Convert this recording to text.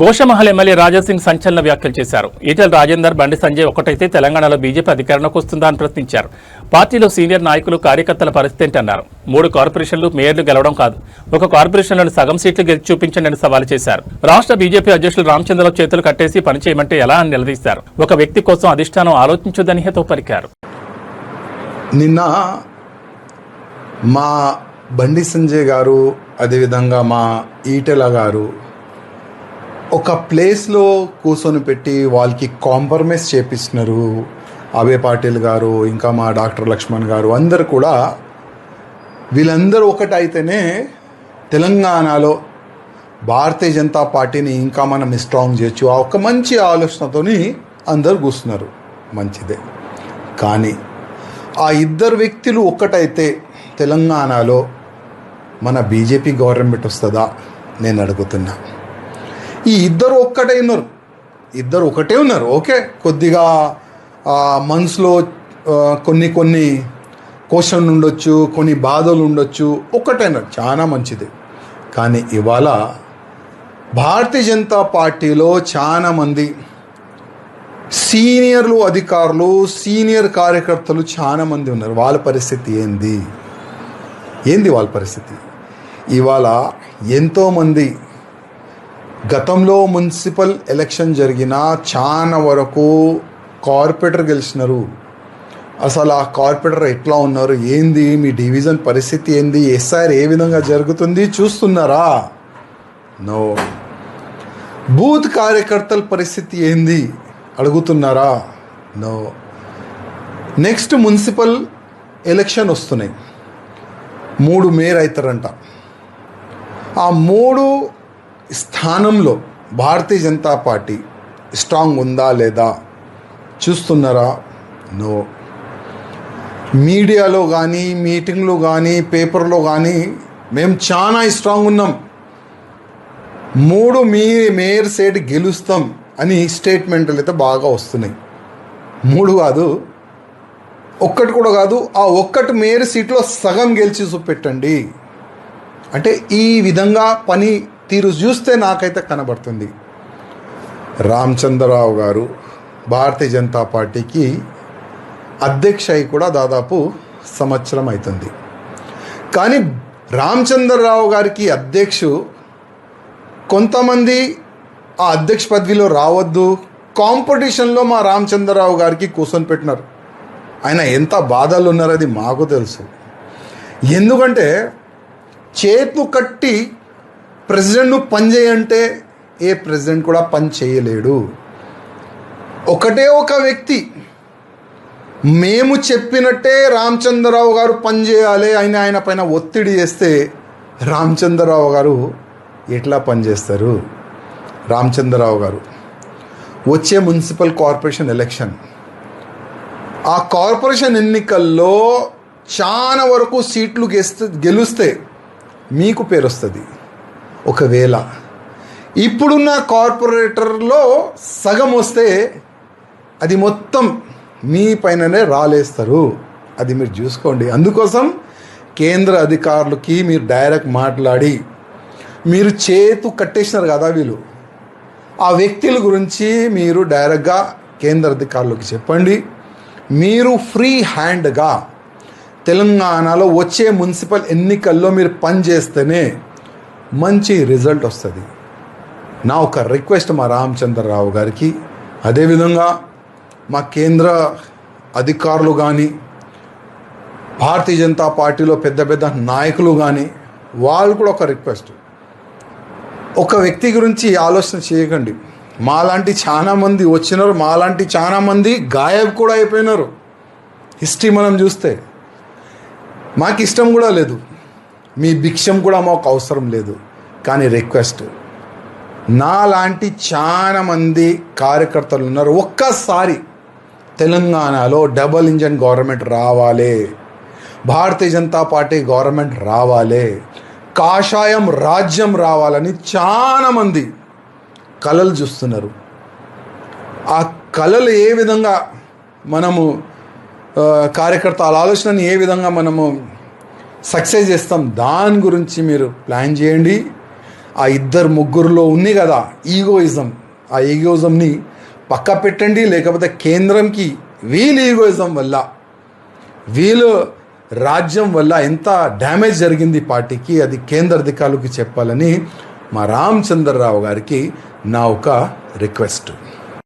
Goshamahal MLA Raja Singh సంచలన వ్యాఖ్యలు చేశారు. ఈటెల రాజేందర్, బండి సంజయ్ ఒకటైతే తెలంగాణలో బీజేపీ అధికారంలోకి వస్తుందా అని ప్రశ్నించారు. పార్టీలో సీనియర్ నాయకులు, కార్యకర్తల పరిస్థితి ఏంటన్నారు. 3 కార్పొరేషన్లు మేయర్లు గెలవడం కాదు, ఒక కార్పొరేషన్లోని సగం సీట్లు గెలిచి చూపించండి అని సవాల్ చేశారు. రాష్ట్ర బీజేపీ అధ్యక్షులు రామచంద్రరావు చేతులు కట్టేసి పనిచేయమంటే ఎలా అని నిలదీశారు. ఒక వ్యక్తి కోసం అధిష్టానం ఆలోచించొద్దని హితవు పలికారు. నిన్న మా బండి సంజయ్ గారు, అదేవిధంగా మా ఈటెల గారు ఒక ప్లేస్లో కూర్చొని పెట్టి వాళ్ళకి కాంప్రమైజ్ చేపిస్తున్నారు. అభయ్ పాటిల్ గారు, ఇంకా మా డాక్టర్ లక్ష్మణ్ గారు అందరు కూడా వీళ్ళందరూ ఒకటైతేనే తెలంగాణలో భారతీయ జనతా పార్టీని ఇంకా మనం స్ట్రాంగ్ చేయొచ్చు. ఆ ఒక మంచి ఆలోచనతో అందరు కూర్చున్నారు, మంచిదే. కానీ ఆ ఇద్దరు వ్యక్తులు ఒక్కటైతే తెలంగాణలో మన బీజేపీ గవర్నమెంట్ వస్తుందా నేను అడుగుతున్నా. ఈ ఇద్దరు ఒక్కటే ఉన్నారు, ఇద్దరు ఒకటే ఉన్నారు. ఓకే, కొద్దిగా మనసులో కొన్ని క్వశ్చన్ ఉండొచ్చు, కొన్ని బాధలు ఉండొచ్చు, ఒక్కటేనారు, చాలా మంచిది. కానీ ఇవాళ భారతీయ జనతా పార్టీలో చాలామంది సీనియర్లు, అధికారులు, సీనియర్ కార్యకర్తలు చాలామంది ఉన్నారు. వాళ్ళ పరిస్థితి ఏంది వాళ్ళ పరిస్థితి? ఇవాళ ఎంతోమంది గతంలో మున్సిపల్ ఎలక్షన్ జరిగిన చాలా వరకు కార్పొరేటర్ గెలిచినారు. అసలు ఆ కార్పొరేటర్ ఎట్లా ఉన్నారు, ఏంది మీ డివిజన్ పరిస్థితి ఏంది, ఎస్ఐఆర్ ఏ విధంగా జరుగుతుంది చూస్తున్నారా? నో. బూత్ కార్యకర్తల పరిస్థితి ఏంది అడుగుతున్నారా? నో. నెక్స్ట్ మున్సిపల్ ఎలక్షన్ వస్తున్నాయి, 3 మేయర్ అవుతారంట. ఆ 3 స్థానంలో భారతీయ జనతా పార్టీ స్ట్రాంగ్ ఉందా లేదా చూస్తున్నారా? నో. మీడియాలో కానీ, మీటింగ్లో కానీ, పేపర్లో కానీ మేము చాలా స్ట్రాంగ్ ఉన్నాం, 3 మేయర్ సీట్ గెలుస్తాం అని స్టేట్మెంట్లు అయితే బాగా వస్తున్నాయి. 3 కాదు, ఒక్కటి కూడా కాదు, ఆ ఒక్కటి మేయర్ సీట్లో సగం గెలిచి చూపెట్టండి అంటే ఈ విధంగా పని తీరు చూస్తే నాకైతే కనబడుతుంది. రామచంద్రరావు గారు భారతీయ జనతా పార్టీకి అధ్యక్ష అయి కూడా దాదాపు సంవత్సరం అవుతుంది. కానీ రామచంద్రరావు గారికి కొంతమంది ఆ అధ్యక్ష పదవిలో రావద్దు, కాంపిటీషన్లో మా రామచంద్రరావు గారికి కూర్చొని పెట్టినారు. ఆయన ఎంత బాధలు ఉన్నారో అది మాకు తెలుసు. ఎందుకంటే చేతులు కట్టి ప్రెసిడెంట్ను పని చేయంటే ఏ ప్రెసిడెంట్ కూడా పని చేయలేడు. ఒకటే ఒక వ్యక్తి మేము చెప్పినట్టే రామచంద్రరావు గారు పని చేయాలి అని ఆయన పైన ఒత్తిడి చేస్తే రామచంద్రరావు గారు ఎట్లా పనిచేస్తారు? రామచంద్రరావు గారు వచ్చే మున్సిపల్ కార్పొరేషన్ ఎలక్షన్, ఆ కార్పొరేషన్ ఎన్నికల్లో చాలా వరకు సీట్లు గెలిస్తే మీకు పేరు వస్తుంది. ఒకవేళ ఇప్పుడున్న కార్పొరేటర్లో సగం వస్తే అది మొత్తం మీ పైననే రాలేస్తారు. అది మీరు చూసుకోండి. అందుకోసం కేంద్ర అధికారులకి మీరు డైరెక్ట్ మాట్లాడి, మీరు చేతు కట్టేసినారు కదా వీళ్ళు, ఆ వ్యక్తుల గురించి మీరు డైరెక్ట్గా కేంద్ర అధికారులకు చెప్పండి. మీరు ఫ్రీ హ్యాండ్గా తెలంగాణలో వచ్చే మున్సిపల్ ఎన్నికల్లో మీరు పనిచేస్తేనే మంచి రిజల్ట్ వస్తుంది. నా ఒక రిక్వెస్ట్ మా రామచంద్రరావు గారికి, అదేవిధంగా మా కేంద్ర అధికారులు కానీ, భారతీయ జనతా పార్టీలో పెద్ద పెద్ద నాయకులు కానీ, వాళ్ళు కూడా ఒక రిక్వెస్ట్, ఒక వ్యక్తి గురించి ఆలోచన చేయకండి. మాలాంటి చాలామంది వచ్చినారు, మాలాంటి చాలామంది గాయబ్ కూడా అయిపోయినారు. హిస్టరీ మనం చూస్తే మాకు ఇష్టం కూడా లేదు, మీ భిక్షం కూడా మాకు అవసరం లేదు. కానీ రిక్వెస్ట్, నాలాంటి చాలామంది కార్యకర్తలు ఉన్నారు, ఒక్కసారి తెలంగాణలో డబుల్ ఇంజన్ గవర్నమెంట్ రావాలి, భారతీయ జనతా పార్టీ గవర్నమెంట్ రావాలి, కాషాయం రాజ్యం రావాలని చాలామంది కలలు చూస్తున్నారు. ఆ కలలు ఏ విధంగా మనము కార్యకర్తల ఆలోచనని ఏ విధంగా మనము సక్సెస్ చేస్తాం, దాని గురించి మీరు ప్లాన్ చేయండి. ఆ ఇద్దరు ముగ్గురులో ఉంది కదా ఈగోయిజం, ఆ ఈగోయిజంని పక్క పెట్టండి. లేకపోతే కేంద్రంకి వీళ్ళ ఈగోయిజం వల్ల, వీళ్ళు రాజ్యం వల్ల ఎంత డ్యామేజ్ జరిగింది పార్టీకి, అది కేంద్ర అధికారులకు చెప్పాలని మా రామచంద్రరావు గారికి నా ఒక రిక్వెస్ట్.